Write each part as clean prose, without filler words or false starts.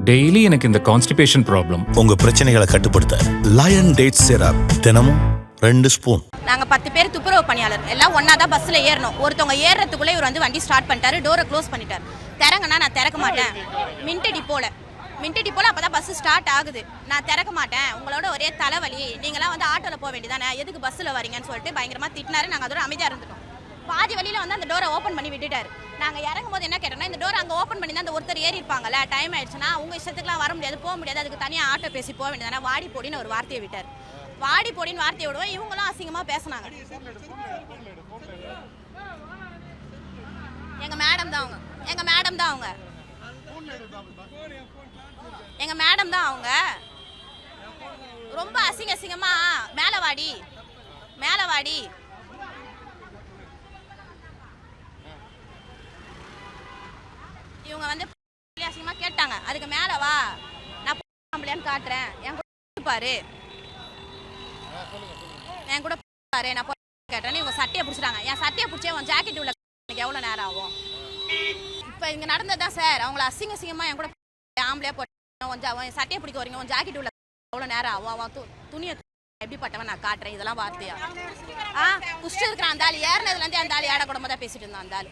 Daily எனக்கு இந்த constipation problem. உங்க பிரச்சனைகளை கட்டுப்படுத்த லயன் டேட் சிரப் தினமும் 2 ஸ்பூன். நாங்க 10 பேர் துப்புரவு பணியாளர் எல்லாம் ஒன்னா தான் பஸ்ல ஏறணும். ஒருத்தவங்க ஏறதுக்குள்ளே இவர் வந்து வண்டி ஸ்டார்ட் பண்ணிட்டாரு, டோரை க்ளோஸ் பண்ணிட்டாரு. திறங்கன்னா நான் திறக்க மாட்டேன். மின்ட் டிப்போல அப்பதான் பஸ் ஸ்டார்ட் ஆகுது. நான் திறக்க மாட்டேன், உங்களோட ஒரே தலைவலி, நீங்களாம் வந்து ஆட்டோல போக வேண்டியதானே, எதுக்கு பஸ்ல வரீங்கன்னு சொல்லிட்டு பயங்கரமா திட்டினாரு. நாங்க அதோட அமைதியா இருந்துட்டோம். பாதி வழியில வந்து அந்த டோரை ஓப்பன் பண்ணி விட்டுட்டாரு. நாங்க இறங்கும் போது என்ன கேட்டோம்னா, இந்த டோர் அங்க ஓப்பன் பண்ணி தான் அந்த ஒருத்தர் ஏறி இருப்பாங்கல்ல, டைம் ஆயிடுச்சுன்னா உங்க இஷ்டத்துக்குலாம் வர முடியாது, போக முடியாது, அதுக்கு தனியா ஆட்டோ பேசி போக வேண்டியதானே, வாடி போடின்னு ஒரு வார்த்தையை விட்டார். வாடி போடின்னு வார்த்தையை விடுவோம், இவங்களும் அசிங்கமா பேசினாங்க. எங்க மேடம் தான் அவங்க ரொம்ப அசிங்கமா மேல வாடி இவங்க வந்து அசிங்கமா கேட்டாங்க. அதுக்கு மேல வா, நான் காட்டுறேன், என் கூட பாரு, நான் கேட்டேன்னு இவங்க சட்டையை பிடிச்சிட்டாங்க. என் சட்டையை பிடிச்சே உன் ஜாக்கெட் உள்ள எனக்கு எவ்வளோ நேரம் ஆகும்? இப்போ இங்கே நடந்ததுதான் சார். அவங்கள அசிங்கமா என் கூட ஆம்பளையா போட்டு உன் சட்டையை பிடிக்க வரீங்க, உன் ஜாக்கெட் உள்ள எவ்வளோ நேரம் ஆகும்? அவன் துணியை எப்படிப்பட்டவன் நான் காட்டுறேன், இதெல்லாம் வார்த்தையா? குஷ்டு இருக்கிறான் அந்த ஆள், ஏறினதுலேருந்தே அந்த ஆள் ஏட கூடமா தான் பேசிட்டு இருந்தான். அந்த ஆள்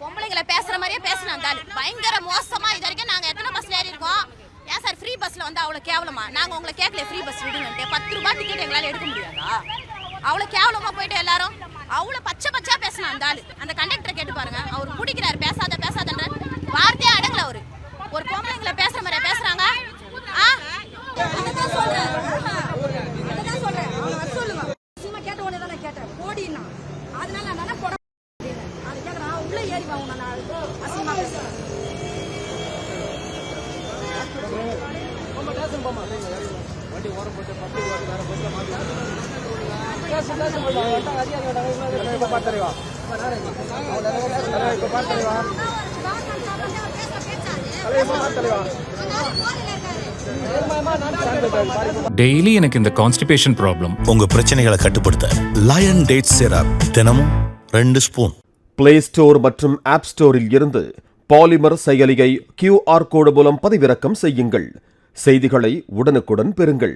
பொம்பளைங்களை பேசுற மாதிரியே பேசினா அந்த ஆள் பயங்கர மோசமா. இது வரைக்கும் நாங்கள் எத்தனை பஸ்ல ஏறி இருக்கோம். ஏன் சார் ஃப்ரீ பஸ்ல வந்து அவ்வளோ கேவலமா? நாங்கள் உங்களை கேட்கல ஃப்ரீ பஸ் விடுங்கன்ட்டு. 10 ரூபாய் டிக்கெட் எங்களால் எடுக்க முடியாதா? அவ்வளோ கேவலமா போயிட்டு எல்லாரும் அவ்வளோ பச்சை பேசினா அந்த ஆள். அந்த கண்டக்டரை கேட்டு பாருங்க, அவர் பிடிக்கிறாரு, பேசாதன்ற வார்த்தையா அடங்கல. அவரு ஒரு பொம்பளைங்களை பேசுற மாதிரியா பேசுறாங்க? டெய்லி எனக்கு இந்த கான்ஸ்டிபேஷன் ப்ராப்ளம். உங்க பிரச்சனைகளை கட்டுப்படுத்த லயன் டேட் சிரப் தினமும் 2 ஸ்பூன். பிளே ஸ்டோர் மற்றும் ஆப் ஸ்டோரில் இருந்து பாலிமர் செயலியை QR கோடு மூலம் பதிவிறக்கம் செய்யுங்கள். செய்திகளை உடனுக்குடன் பெறுங்கள்.